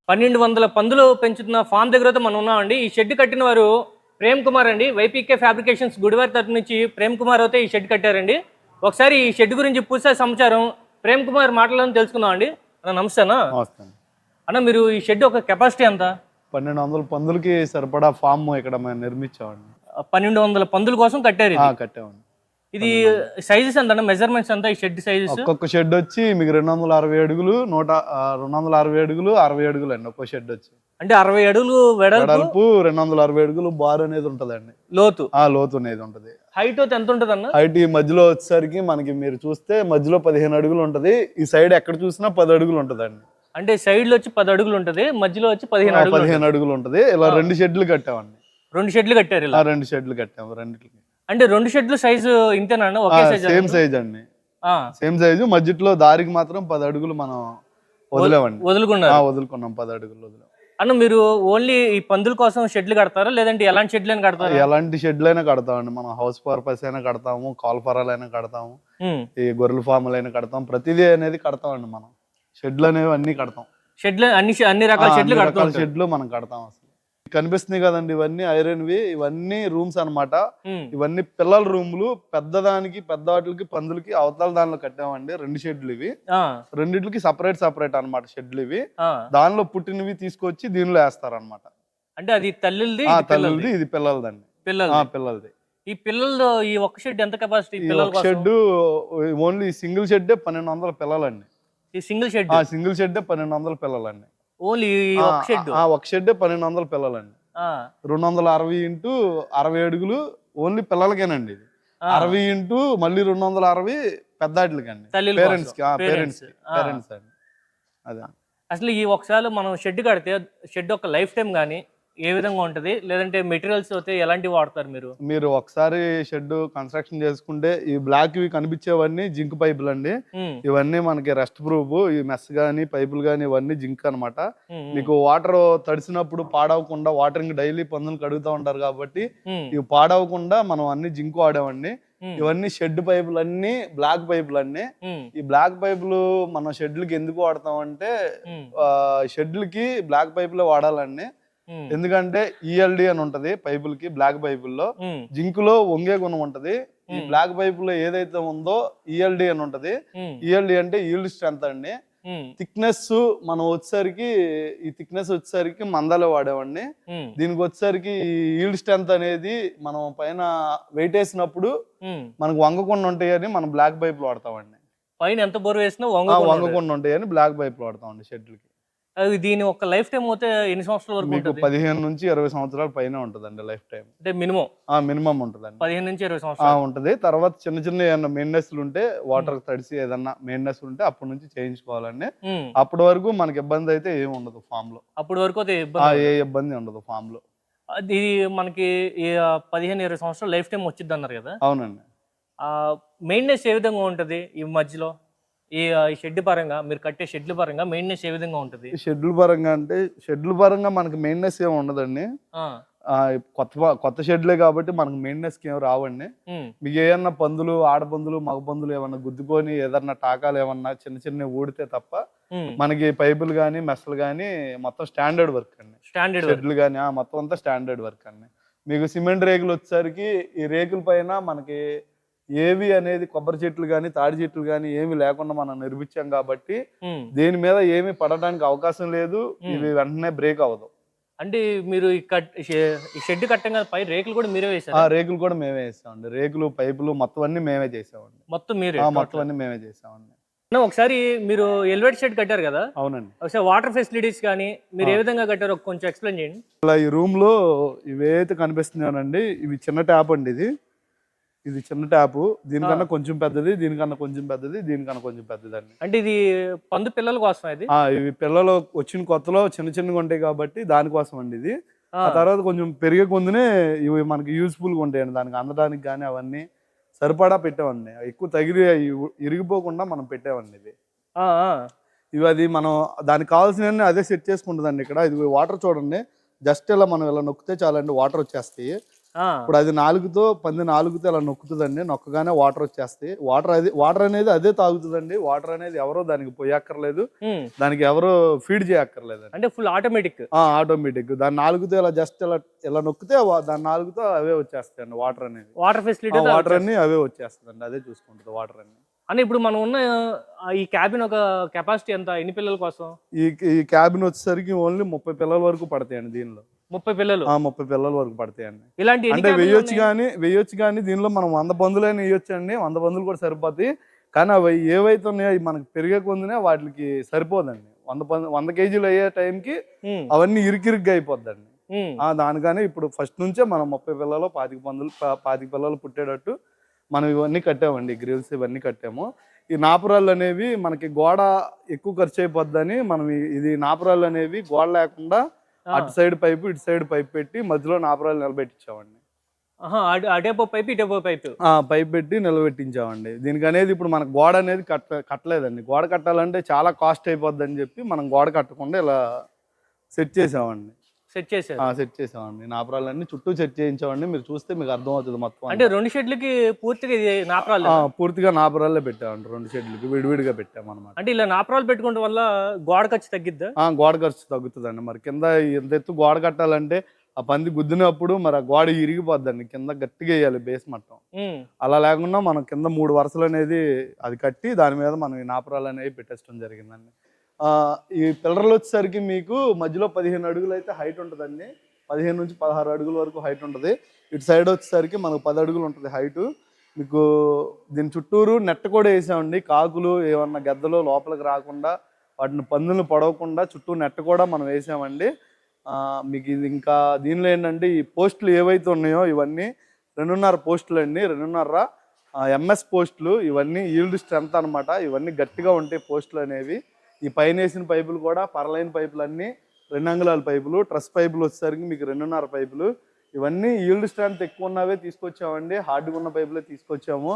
1200 పందులు పెంచుతున్న ఫామ్ దగ్గర అయితే మనం ఉన్నామండి. ఈ షెడ్ కట్టిన వారు ప్రేమ్ కుమార్ అండి. వైపీకే ఫ్యాబ్రికేషన్స్ గుడివారి తరపు నుంచి ప్రేమ్ కుమార్ అయితే ఈ షెడ్ కట్టారండి. ఒకసారి ఈ షెడ్ గురించి పూర్తి సమాచారం ప్రేమ్ కుమార్ మాటలను తెలుసుకుందాం అండి. అన్న నమస్తే అన్న. అన్న మీరు ఈ షెడ్ ఒక కెపాసిటీ ఎంత? 1200 పందులకి సరిపడా ఫామ్ ఇక్కడ మేము నిర్మించామండి. 1200 పందుల కోసం కట్టారు. కట్టామండి. ఇది సైజెస్ ఎంత? మెజర్మెంట్స్ ఎంత ఈ షెడ్ సైజెస్? ఒక్కొక్క షెడ్ వచ్చి మీకు 260 అడుగులు 260 అడుగులు 60 అడుగులు అండి. ఒక్కో షెడ్ వచ్చి అంటే 60 అడుగులు వెడల్పు 260 అడుగులు బార్ అనేది ఉంటదండి. లోతు లోతు అనేది ఉంటది. హైట్ ఎంత ఉంటది అన్న? హైట్ ఈ మధ్యలో వచ్చేసరికి మనకి మీరు చూస్తే మధ్యలో 15 అడుగులు ఉంటది. ఈ సైడ్ ఎక్కడ చూసినా 10 అడుగులు ఉంటదండి. అంటే సైడ్ లో వచ్చి 10 అడుగులు ఉంటది, మధ్యలో వచ్చి 15 అడుగులు ఉంటది. ఇలా 2 షెడ్లు కట్టామండి. 2 షెడ్లు కట్టారు ఇలా? 2 షెడ్లు కట్టాము. రెండిటికి అంటే 2 షెడ్లు సైజు ఇంతేనా? ఒకే సైజ్? సేమ్ సైజ్ అండి. Same size. మధ్యలో దారికి మాత్రం 10 అడుగులు మనం వదులుకున్నాం. 10 అడుగులు వదిలాం. అన్న మీరు ఓన్లీ ఈ పందుల కోసం షెడ్లు కడతారా లేదంటే ఎలాంటి షెడ్లు అయినా కడతారా? ఎలాంటి షెడ్లు అయినా కడతామండి. మనం హౌస్ పర్పస్ అయినా కడతాము, కాల్ ఫరాలు అయినా కడతాము, ఈ గొర్రెల ఫార్ములు అయినా కడతాం. ప్రతిదీ అనేది కడతామండి. మనం షెడ్లు అనేవి అన్ని కడతాం. షెడ్లు అన్ని రకాల షెడ్లు మనం కడతాం. అసలు కనిపిస్తుంది కదండి, ఇవన్నీ ఐరన్వి. ఇవన్నీ రూమ్స్ అన్నమాట. ఇవన్నీ పిల్లల రూములు. పెద్దదానికి పెద్ద వాటికి పందులకి అవతల దానిలో కట్టామండి. 2 షెడ్లు ఇవి. రెండిట్లకి సపరేట్ అన్నమాట షెడ్లు ఇవి. దానిలో పుట్టినవి తీసుకొచ్చి దీనిలో వేస్తారన్నమాట. అంటే అది తల్లిది, ఇది పిల్లలదండి. పిల్లలది. ఈ పిల్లలు ఈ ఒక్క షెడ్ ఎంత capacity? Shed only single shed 1200 పిల్లలండి. ఈ సింగిల్ షెడ్ 1200 పిల్లలండి. ఓన్లీ ఒక షెడ్ 1200 పిల్లలండి. 260 ఇంటూ 60 అడుగులు ఓన్లీ పిల్లలకేనండి. ఇది 60 ఇంటూ మళ్ళీ 260 పెద్దాటికండి, పేరెంట్స్ అండి. అదే అసలు ఈ ఒకసారి మనం షెడ్ కడితే షెడ్ ఒక లైఫ్ టైం కానీ ఏ విధంగా ఉంటది? లేదంటే మెటీరియల్స్ అయితే ఎలాంటివి వాడతారు మీరు? ఒకసారి షెడ్ కన్స్ట్రక్షన్ చేసుకుంటే ఈ బ్లాక్ ఇవి కనిపించేవన్నీ జింక్ పైపులు అండి. ఇవన్నీ మనకి రెస్ట్ ప్రూఫ్. ఈ మెస్ గానీ పైపులు గానీ ఇవన్నీ జింక్ అనమాట. మీకు వాటర్ తడిసినప్పుడు పాడవకుండా, వాటరింగ్ డైలీ పందులు కడుగుతూ ఉంటారు కాబట్టి ఇవి పాడవకుండా మనం అన్ని జింక్ వాడామండి. ఇవన్నీ షెడ్ పైపులు అన్ని బ్లాక్ పైపులు అన్ని. ఈ బ్లాక్ పైపులు మనం షెడ్లకి ఎందుకు వాడతాం అంటే షెడ్లకి బ్లాక్ పైపులే వాడాలండి. ఎందుకంటే ఈఎల్డి అని ఉంటది పైపులకి. బ్లాక్ పైపుల్లో జింక్ లో వంగే గుణం ఉంటది. ఈ బ్లాక్ పైపులో ఏదైతే ఉందో ఈఎల్డి అని ఉంటది. ఈఎల్డి అంటే ఈల్డ్ స్ట్రెంత్ అండి. థిక్నెస్ మనం వచ్చేసరికి ఈ థిక్నెస్ వచ్చేసరికి మందాలే వాడేవాడిని. దీనికి వచ్చేసరికి ఈ ఈల్డ్ స్ట్రెంత్ అనేది మనం పైన వెయిట్ వేసినప్పుడు మనకు వంగకుండా ఉంటాయని మనం బ్లాక్ పైపులు వాడతామండి. పైన ఎంత బోర్ వేసినా వంగకుండా ఉంటాయని బ్లాక్ పైపులు వాడతామండి షెడ్లకి. దీని ఒక లైఫ్ టైం అయితే ఎన్ని సంవత్సరాల వరకు? మీకు 15 నుంచి 20 సంవత్సరాల పైన ఉంటదండి లైఫ్ టైం. అంటే మినిమం ఉంటదండి. 15 నుంచి 20 సంవత్సరాలు ఉంటది. తర్వాత చిన్న ఏమన్నా మెయింటెనెన్స్ ఉంటే, వాటర్ తడిసి ఏదన్నా మెయింటెనెన్స్ ఉంటే అప్పటి నుంచి చేయించుకోవాలండి. అప్పటి వరకు మనకి ఇబ్బంది అయితే ఏమి ఉండదు ఫామ్ లో. అప్పటి వరకు ఏ ఇబ్బంది ఉండదు ఫామ్ లో. అది మనకి 15-20 సంవత్సరాలు లైఫ్ టైం వచ్చింది అన్నారు కదా? అవునండి. మెయింటెనెన్స్ ఏ విధంగా ఉంటది ఈ మధ్యలో? ఈ షెడ్ పరంగా మీరు కట్టే షెడ్ల పరంగా మెయింటెనెన్స్ ఏ విధంగా ఉంటుంది? షెడ్ల పరంగా అంటే మనకి మెయింటెనెన్స్ ఏమి ఉండదండి. కొత్త షెడ్లే కాబట్టి మనకు మెయింటెనెన్స్ ఏమి రావండి. మీకు ఏమన్నా పందులు, ఆడపందులు, మగ పందులు ఏమన్నా గుద్దుకొని ఏదన్నా టాకాలు ఏమన్నా చిన్న ఊడితే తప్ప మనకి పైపులు కానీ మెస్లు కానీ మొత్తం స్టాండర్డ్ వర్క్ అండి. షెడ్లు కానీ మొత్తం అంతా స్టాండర్డ్ వర్క్ అండి. మీకు సిమెంట్ రేకులు వచ్చేసరికి ఈ రేకుల పైన మనకి ఏవి అనేది కొబ్బరి చెట్లు కానీ తాడి చెట్లు కానీ ఏమి లేకుండా మనం నిర్మించాం కాబట్టి దేని మీద ఏమి పడడానికి అవకాశం లేదు. ఇవి వెంటనే బ్రేక్ అవ్వదు. అంటే మీరు ఈ షెడ్ కట్టంగా పై రేకులు కూడా మీరే వేసారు? రేకులు కూడా మేమే వేసామండి. రేకులు, పైపులు మొత్తం అన్ని మేమే చేసామండి. మొత్తం అన్ని మేమే చేసామండి. ఒకసారి మీరు ఎలివేట్ షెడ్ కట్టారు కదా? అవునండి. ఒకసారి వాటర్ ఫెసిలిటీస్ కానీ మీరు ఏ విధంగా కట్టారో కొంచెం ఎక్స్ప్లెయిన్ చేయండి. ఈ రూమ్ లో ఇవైతే కనిపిస్తున్నానండి, ఇవి చిన్న ట్యాప్ అండి. ఇది చిన్న ట్యాప్. దీనికన్నా కొంచెం పెద్దది, దీనికన్నా కొంచెం పెద్దది, దీనికన్నా కొంచెం పెద్దది అండి. అంటే ఇది పందు పిల్లల కోసం? ఇవి పిల్లలు వచ్చిన కొత్తలో చిన్నగా ఉంటాయి కాబట్టి దానికోసం అండి ఇది. ఆ తర్వాత కొంచెం పెరిగే కొందునే ఇవి మనకి యూజ్ఫుల్ గా ఉంటాయండి. దానికి అందడానికి కానీ అవన్నీ సరిపడా పెట్టామండి. ఎక్కువ తగిలి ఇరిగిపోకుండా మనం పెట్టామండి ఇది. ఇవి అది మనం దానికి కావాల్సిన అదే సెట్ చేసుకుంటుందండి. ఇక్కడ ఇది వాటర్ చూడండి, జస్ట్ ఇలా మనం ఇలా నొక్కితే చాలండి వాటర్ వచ్చేస్తాయి. ఇప్పుడు అది పంది నాలుగుతో ఇలా నొక్కుతుందండి, నొక్కగానే వాటర్ వచ్చేస్తాయి. వాటర్ అనేది అదే తాగుతుందండి. వాటర్ అనేది ఎవరో దానికి పోయక్కర్లేదు, దానికి ఎవరో ఫీడ్ చేయక్కర్లేదు, అంటే ఫుల్ ఆటోమేటిక్. ఆటోమేటిక్. దాని నాలుగుతో ఇలా జస్ట్ ఇలా నొక్కితే దాని నాలుగుతో అవే వచ్చేస్తాయండి. వాటర్ అనేది, వాటర్ ఫెసిలిటీ, వాటర్ అన్ని అవే వచ్చేస్తుందండి, అదే చూసుకుంటుంది వాటర్ అన్ని. అంటే ఇప్పుడు మనం ఉన్న ఈ క్యాబిన్ ఒక కెపాసిటీ ఎంత, ఎన్ని పిల్లల కోసం? ఈ క్యాబిన్ వచ్చేసరికి ఓన్లీ 30 పిల్లల వరకు పడతాయండి దీనిలో. 30 పిల్లలు? 30 పిల్లల వరకు పడతాయండి. ఇలాంటి అంటే వేయొచ్చు కానీ దీనిలో మనం 100 పందులైనా వేయొచ్చు అండి. 100 పందులు కూడా సరిపోతాయి. కానీ అవి ఏవైతే ఉన్నాయో అవి మనకి పెరిగే కొందినే వాటికి సరిపోదండి. 100 కేజీలు అయ్యే టైంకి అవన్నీ ఇరికిరిగ్గా అయిపోద్దండి. దానికని ఇప్పుడు ఫస్ట్ నుంచే మనం 30 పిల్లలు 25 పిల్లలు పుట్టేటట్టు మనం ఇవన్నీ కట్టామండి. గ్రిల్స్ ఇవన్నీ కట్టాము. ఈ నాపురాళ్ళు అనేవి మనకి గోడ ఎక్కువ ఖర్చు అయిపోద్దని మనం ఇది నాపురాళ్ళు అనేవి గోడ లేకుండా అటు సైడ్ పైపు ఇటు సైడ్ పైప్ పెట్టి మధ్యలో నాపురాలు నిలబెట్టించామండి. అటేపో పైపు ఇటేపో పైపు పైప్ పెట్టి నిలబెట్టించామండి. దీనికి అనేది ఇప్పుడు మనకు గోడ అనేది కట్టలేదండి. గోడ కట్టాలంటే చాలా కాస్ట్ అయిపోద్ది అని చెప్పి మనం గోడ కట్టకుండా ఇలా సెట్ చేసామండి. సెట్ చేసామండి. నాపరాలన్నీ చుట్టూ సెట్ చేయించామండి. మీరు చూస్తే మీకు అర్థం అవుతుంది మొత్తం. అంటే 2 షెడ్లకి పూర్తిగా నాపరాలు? పూర్తిగా నాపరాలే పెట్టామండి. 2 షెడ్లకి విడివిడిగా పెట్టాం అనమాట. అంటే ఇలా నాపరాలు పెట్టుకోవడం వల్ల గోడ ఖర్చు తగ్గిద్దా? గోడ ఖర్చు తగ్గుతుందండి. మరి కింద ఎంత ఎత్తు గోడ కట్టాలంటే ఆ పంది గుద్దినప్పుడు మరి ఆ గోడ ఇరిగిపోద్దండి. కింద గట్టిగా వేయాలి బేస్ మట్టం. అలా లేకుండా మనం కింద 3 వరుసలు అనేది అది కట్టి దాని మీద మనం ఈ నాపరాలు అనేవి పెట్టేయడం జరిగిందండి. ఈ పిల్లర్లు వచ్చేసరికి మీకు మధ్యలో 15 అడుగులు అయితే హైట్ ఉంటుందండి. 15 నుంచి 16 అడుగుల వరకు హైట్ ఉంటుంది. ఇటు సైడ్ వచ్చేసరికి మనకు 10 అడుగులు ఉంటుంది హైట్. మీకు దీని చుట్టూరు నెట్ కూడా వేసామండి. కాకులు ఏమన్నా గద్దలు లోపలికి రాకుండా వాటిని పందులను పడవకుండా చుట్టూ నెట్ కూడా మనం వేసామండి. మీకు ఇది ఇంకా దీనిలో ఏంటంటే ఈ పోస్టులు ఏవైతే ఉన్నాయో ఇవన్నీ 2.5 పోస్టులు అండి. 2.5 ఎంఎస్ పోస్టులు. ఇవన్నీ ఈల్డ్ స్ట్రెంత్ అనమాట. ఇవన్నీ గట్టిగా ఉంటాయి పోస్టులు అనేవి. ఈ పైన వేసిన పైపులు కూడా పర్లైన్ పైపులు అన్నీ 2 అంగుళాల పైపులు. ట్రస్ పైపులు వచ్చేసరికి మీకు 2.5 పైపులు. ఇవన్నీ ఈల్డ్ స్ట్రెంత్ ఎక్కువ ఉన్నవే తీసుకొచ్చామండి. హార్డ్గా ఉన్న పైపులే తీసుకొచ్చాము.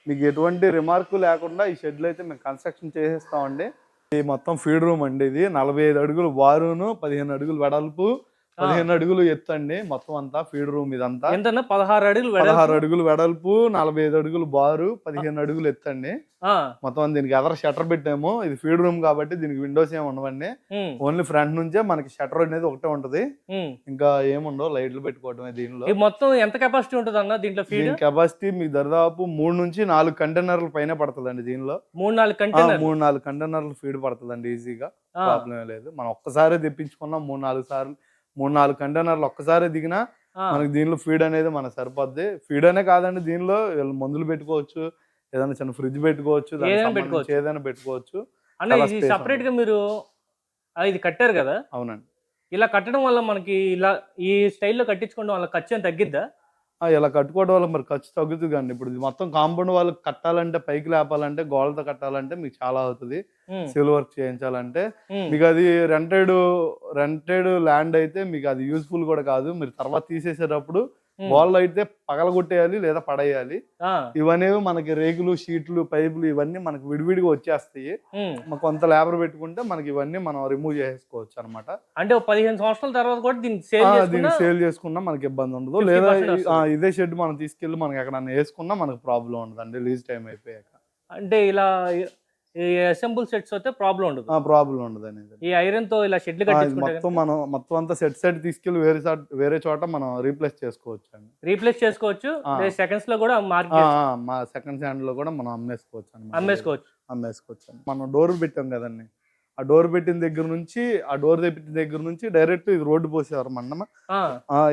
మీకు ఎటువంటి రిమార్కు లేకుండా ఈ షెడ్లు అయితే మేము కన్స్ట్రక్షన్ చేసేస్తామండి. ఈ మొత్తం ఫీడ్ రూమ్ అండి. ఇది 45 అడుగులు బారును, 15 అడుగులు వెడల్పు, 15 అడుగులు ఎత్తు అండి. మొత్తం అంతా ఫీడ్ రూమ్ ఇదంతా 16 అడుగులు వెడల్పు, 45 అడుగులు బారు, 15 అడుగులు ఎత్తండి. మొత్తం దీనికి ఎదర షట్టర్ పెట్టాము. ఇది ఫీడ్ రూమ్ కాబట్టి దీనికి విండోస్ ఏమి ఉండవండి. ఓన్లీ ఫ్రంట్ నుంచే మనకి షట్టర్ అనేది ఒకటే ఉంటది. ఇంకా ఏముండవు, లైట్లు పెట్టుకోవడమే. దీనిలో మొత్తం ఎంత కెపాసిటీ ఉంటుంది అన్న దీంట్లో? ఫీడ్ కెపాసిటీ మీకు దాదాపు 3 నుంచి 4 కంటైనర్ల పైన పడుతుందండి. దీనిలో 3-4 కంటైనర్లు ఫీడ్ పడుతుందండి ఈజీగా. ప్రాబ్లం లేదు. మనం ఒక్కసారి తెప్పించుకున్నాం 3-4 కంటైనర్లు ఒక్కసారి దిగినా మనకి దీనిలో ఫీడ్ అనేది మనకు సరిపోద్ది. ఫీడ్ అనే కాదండి, దీనిలో మందులు పెట్టుకోవచ్చు, ఏదైనా చిన్న ఫ్రిడ్జ్ పెట్టుకోవచ్చు, ఏదైనా పెట్టుకోవచ్చు. సపరేట్ గా మీరు ఇది కట్టారు కదా? అవునండి. ఇలా కట్టడం వల్ల మనకి ఇలా ఈ స్టైల్లో కట్టించుకోవడం వల్ల ఖర్చు ఏం తగ్గిద్దా? ఇలా కట్టుకోవడం వల్ల మరి ఖర్చు తగ్గుతుంది కండి. ఇప్పుడు మొత్తం కాంపౌండ్ వాళ్ళకి కట్టాలంటే, పైకి లేపాలంటే, గోడలతో కట్టాలంటే మీకు చాలా అవుతుంది. సివిల్ వర్క్ చేయించాలంటే మీకు అది రెంటెడ్ ల్యాండ్ అయితే మీకు అది యూస్ఫుల్ కూడా కాదు. మీరు తర్వాత తీసేసేటప్పుడు గోడలు అయితే పగలగొట్టేయాలి లేదా పడేయాలి. ఇవనేవి మనకి రేకులు, షీట్లు, పైపులు ఇవన్నీ మనకి విడివిడిగా వచ్చేస్తాయి. కొంత లేబర్ పెట్టుకుంటే మనకి ఇవన్నీ మనం రిమూవ్ చేసుకోవచ్చు అనమాట. అంటే 15 సంవత్సరాల తర్వాత కూడా దీన్ని సేల్ చేసుకున్నా మనకి ఇబ్బంది ఉండదు. లేదా ఇదే షెడ్ మనం తీసుకెళ్ళి మనకి ఎక్కడన్నా వేసుకున్నా మనకు ప్రాబ్లం ఉండదు అండి రిలీజ్ టైం అయిపోయాక. అంటే ఇలా అసెంబుల్ సెట్స్ అయితే ప్రాబ్లం ఉండదు అనేది. ఈ ఐరన్ తో ఇలా షెడ్లు కట్టించుకుంటే మొత్తం అంతా సెట్ తీసుకెళ్ళి వేరే చోట మనం రీప్లేస్ చేసుకోవచ్చు. సెకండ్స్ లో కూడా సెకండ్ హ్యాండ్ లో కూడా మనం అమ్మేసుకోవచ్చు. మనం డోర్ పెట్టాం కదండి. ఆ డోర్ పెట్టిన దగ్గర నుంచి డైరెక్ట్ ఇది రోడ్డు పోసేవారు మనం.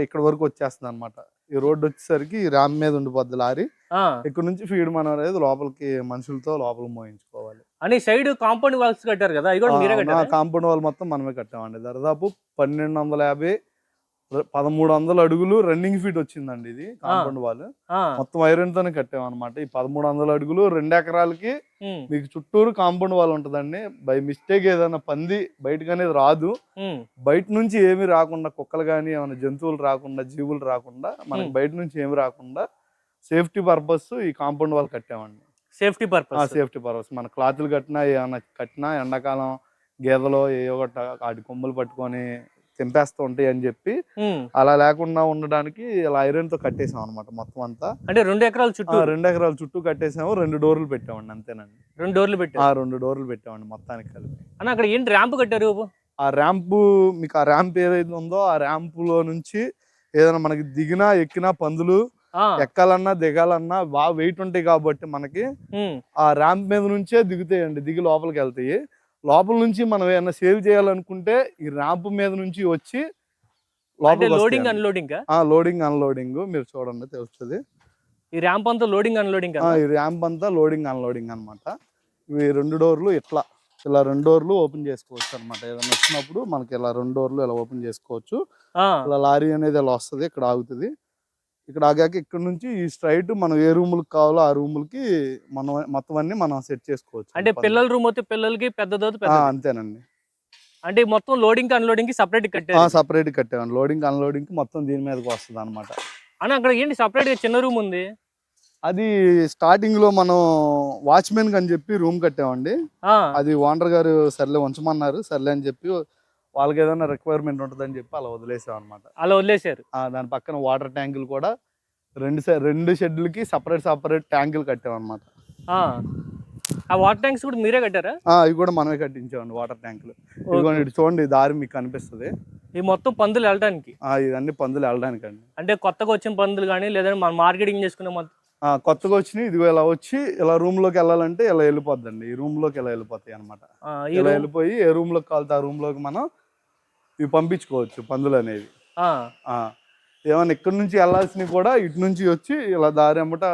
ఇక్కడ వరకు వచ్చేస్తుంది అనమాట. ఈ రోడ్డు వచ్చేసరికి ఈ ర్యామ్ మీద ఉండిపోద్ది లారీ. ఇక్కడ నుంచి ఫీడ్ మనం అనేది లోపలికి మనుషులతో లోపల మోయించుకోవాలి. అని సైడ్ కాంపౌండ్ వాల్స్ కట్టారు కదా? కాంపౌండ్ వాల్ మొత్తం మనమే కట్టామండి. దాదాపు 1250 1300 అడుగులు రన్నింగ్ ఫీట్ వచ్చిందండి ఇది కాంపౌండ్ వాల్. మొత్తం ఐరన్ తోనే కట్టామన్నమాట. ఈ 1300 అడుగులు 2 ఎకరాలకి మీకు చుట్టూరు కాంపౌండ్ వాల్ ఉంటదండి. బై మిస్టేక్ ఏదైనా పంది బయటకు అనేది రాదు. బయట నుంచి ఏమి రాకుండా, కుక్కలు కానీ ఏమైనా జంతువులు రాకుండా, జీవులు రాకుండా, మనకి బయట నుంచి ఏమి రాకుండా సేఫ్టీ పర్పస్ ఈ కాంపౌండ్ వాల్ కట్టామండి. సేఫ్టీ పర్పస్ మన క్లాతులు కట్టినా, ఏమన్నా కట్టినా ఎండాకాలం గేదెలో వాటి కొమ్ములు పట్టుకొని తెంపేస్తూ ఉంటాయి అని చెప్పి అలా లేకుండా ఉండడానికి ఇలా ఐరన్ తో కట్టేసాం అనమాట మొత్తం అంతా. అంటే 2 ఎకరాల చుట్టూ 2 ఎకరాల చుట్టూ కట్టేసాము, 2 డోర్లు పెట్టామండి అంతేనండి. 2 డోర్లు పెట్టారు. 2 డోర్లు పెట్టామండి మొత్తానికి కలిపి. అన్న అక్కడ ఏంటి ర్యాంప్ కట్టారు? ఆ ర్యాంపు మీకు ఆ ర్యాంప్ ఏదైతే ఉందో ఆ ర్యాంపులో నుంచి ఏదైనా మనకి దిగినా ఎక్కినా పందులు ఎక్కాలన్నా దిగాలన్నా బాగా వెయిట్ ఉంటాయి కాబట్టి మనకి ఆ ర్యాంప్ మీద నుంచే దిగుతాయండి, దిగి లోపలికి వెళ్తాయి. లోపల నుంచి మనం ఏమైనా సేవ్ చేయాలనుకుంటే ఈ ర్యాంప్ మీద నుంచి వచ్చి లోడింగ్ అన్లోడింగ్ లోడింగ్ అన్లోడింగ్ మీరు చూడండి తెలుస్తుంది. ఈ ర్యాంప్ అంతా లోడింగ్ అన్లోడింగ్. ఈ ర్యాంప్ అంతా లోడింగ్ అన్లోడింగ్ అనమాట. ఇవి 2 డోర్లు ఇలా 2 డోర్లు ఓపెన్ చేసుకోవచ్చు అనమాట. ఏదైనా వచ్చినప్పుడు మనకి ఇలా 2 డోర్లు ఇలా ఓపెన్ చేసుకోవచ్చు. ఇలా లారీ అనేది ఇలా వస్తుంది, ఇక్కడ ఆగుతుంది. ఇక్కడ ఆగాక ఇక్కడ నుంచి ఈ స్ట్రైట్ మనం ఏ రూములకు కావాలో ఆ రూములకి మనం మొత్తం అన్ని మనం సెట్ చేసుకోవచ్చు. అంటే పిల్లల రూమ్ అయితే పిల్లలకి, పెద్దది అంతేనండి. అంటే మొత్తం లోడింగ్ అన్లోడింగ్ కి సపరేట్ కట్టామండి. లోడింగ్ అన్లోడింగ్ మొత్తం దీని మీదకి వస్తుంది అనమాట. అని అక్కడ ఏంటి సపరేట్ గా చిన్న రూమ్ ఉంది? అది స్టార్టింగ్ లో మనం వాచ్మెన్ అని చెప్పి రూమ్ కట్టామండి. అది ఓనర్ గారు సర్లే ఉంచమన్నారు, సర్లే అని చెప్పి వాళ్ళకి ఏదైనా రిక్వైర్మెంట్ ఉంటుందని చెప్పి అలా వదిలేసాం అనమాట. అలా వదిలేసారు. దాని పక్కన వాటర్ ట్యాంకులు కూడా 2 షెడ్లకి సపరేట్ ట్యాంకులు కట్టామన్నమాట. ఆ వాటర్ ట్యాంక్స్ కూడా మీరే కట్టారా? అవి కూడా మనమే కట్టించామండి వాటర్ ట్యాంకులు. ఇదిగోండి ఇటు చూడండి, దారి మీకు కనిపిస్తుంది. ఈ మొత్తం పందులు వెళ్ళడానికి? ఇవన్నీ పందులు వెళ్ళడానికి అండి. అంటే కొత్తగా వచ్చిన పందులు కానీ లేదా మనం మార్కెటింగ్ చేసుకునే కొత్తగా వచ్చినాయి ఇదిగో ఇలా వచ్చి ఇలా రూమ్ లోకి వెళ్ళాలంటే ఇలా వెళ్ళిపోద్దండి. ఈ రూమ్ లోకి ఇలా వెళ్ళిపోతాయి అనమాట. ఇలా వెళ్ళిపోయి ఏ రూమ్ లోకి కావాలితే ఆ రూమ్ లోకి మనం ఇవి పంపించుకోవచ్చు పందులు అనేవి. ఏమన్నా ఇక్కడ నుంచి వెళ్ళాల్సినవి కూడా ఇటు నుంచి వచ్చి ఇలా దారి అమ్మట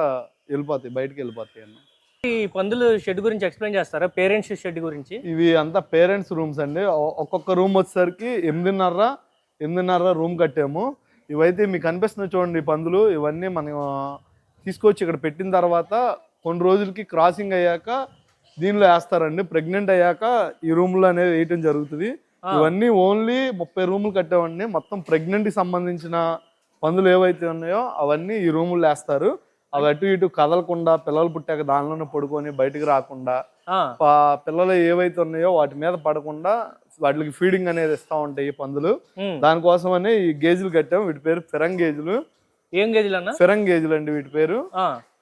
వెళ్ళిపోతాయి, బయటకు వెళ్ళిపోతాయి అన్న. ఈ పందులు షెడ్ గురించి ఎక్స్ప్లెయిన్ చేస్తారా? పేరెంట్స్ షెడ్ గురించి. ఇవి అంతా పేరెంట్స్ రూమ్స్ అండి. ఒక్కొక్క రూమ్ వచ్చేసరికి 8.5 రూమ్ కట్టాము. ఇవైతే మీకు కనిపిస్తున్నాయి చూడండి పందులు. ఇవన్నీ మనం తీసుకొచ్చి ఇక్కడ పెట్టిన తర్వాత కొన్ని రోజులకి క్రాసింగ్ అయ్యాక దీనిలో వేస్తారండి. ప్రెగ్నెంట్ అయ్యాక ఈ రూమ్లో అనేది వేయటం జరుగుతుంది. ఇవన్నీ ఓన్లీ 30 రూములు కట్టామండి. మొత్తం ప్రెగ్నెంట్కి సంబంధించిన పందులు ఏవైతే ఉన్నాయో అవన్నీ ఈ రూములు వేస్తారు. అవి అటు ఇటు కదలకుండా పిల్లలు పుట్టాక దానిలోనే పడుకొని బయటకు రాకుండా పిల్లలు ఏవైతే ఉన్నాయో వాటి మీద పడకుండా వాటికి ఫీడింగ్ అనేది ఇస్తా ఉంటాయి ఈ పందులు. దానికోసమని ఈ గేజులు కట్టాము. వీటి పేరు ఫెరంగ్ గేజులు. ఏం గేజులు అన్న? ఫెరంగ్ గేజులు అండి వీటి పేరు.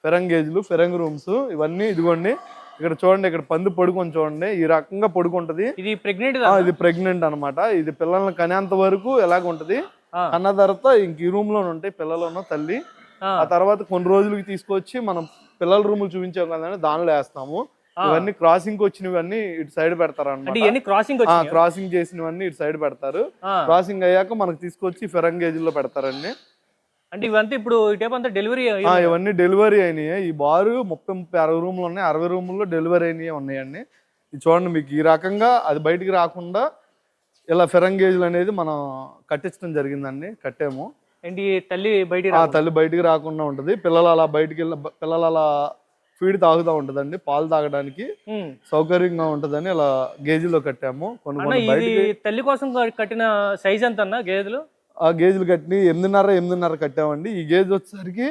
ఫెరంగ్ గేజులు, ఫెరంగ్ రూమ్స్. ఇవన్నీ ఇదిగోండి ఇక్కడ చూడండి, ఇక్కడ పంది పడుకొని చూడండి ఈ రకంగా పడుకుంటది. ఇది ప్రెగ్నెంట్? ఇది ప్రెగ్నెంట్ అనమాట. ఇది పిల్లల్ని కనేంత వరకు ఎలాగ ఉంటది. అన్న తర్వాత ఇంక ఈ రూమ్ లోనే ఉంటాయి పిల్లలను తల్లి. ఆ తర్వాత కొన్ని రోజులకి తీసుకొచ్చి మనం పిల్లల రూములు చూపించాం కదండి దానిలో వేస్తాము. ఇవన్నీ క్రాసింగ్ వచ్చినవన్నీ ఇటు సైడ్ పెడతారు అన్నమాట. క్రాసింగ్ చేసినవన్నీ ఇటు సైడ్ పెడతారు. క్రాసింగ్ అయ్యాక మనకు తీసుకొచ్చి ఫెరంగ్ గేజుల్లో పెడతారండి. అంటే ఇవంతా ఇప్పుడు డెలివరీ ఇవన్నీ డెలివరీ అయినాయి. ఈ బారు 30-60 రూములు ఉన్నాయి. 60 రూముల్లో డెలివరీ అయినాయి ఉన్నాయండి. ఇది చూడండి మీకు ఈ రకంగా అది బయటికి రాకుండా ఇలా ఫెరంగ్ గేజ్లు అనేది మనం కట్టించడం జరిగిందండి. కట్టాము. ఏంటి తల్లి బయటికి రాకుండా ఉంటది. పిల్లలు అలా ఫీడ్ తాగుతూ ఉంటదండి. పాలు తాగడానికి సౌకర్యంగా ఉంటదని ఇలా గేజీలో కట్టాము. తల్లి కోసం కట్టిన సైజ్ ఎంత అన్న గేదెలు? ఆ గేజీలు కట్టి 8.5 కట్టామండి. ఈ గేజ్ వచ్చేసరికి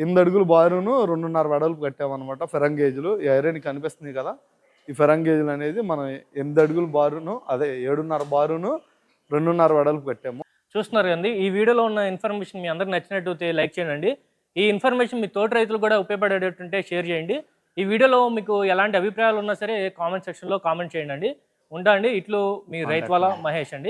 8 అడుగులు బారును 2.5 వెడల్పు కట్టామన్నమాట. ఫెరంగ్ గేజులు ఈ ఐరన్ కనిపిస్తుంది కదా, ఈ ఫెరంగ్ గేజులు అనేది మనం 8 అడుగులు బారును 7.5 బారును 2.5 వెడల్పు కట్టాము. చూస్తున్నారు కదండి. ఈ వీడియోలో ఉన్న ఇన్ఫర్మేషన్ మీ అందరికి నచ్చినట్టు లైక్ చేయండి. ఈ ఇన్ఫర్మేషన్ మీ తోటి రైతులు కూడా ఉపయోగపడేటట్టుంటే షేర్ చేయండి. ఈ వీడియోలో మీకు ఎలాంటి అభిప్రాయాలు ఉన్నా సరే కామెంట్ సెక్షన్లో కామెంట్ చేయండి. ఉంటా అండి. ఇట్లు మీ రైతు వాళ్ళ మహేష్ అండి.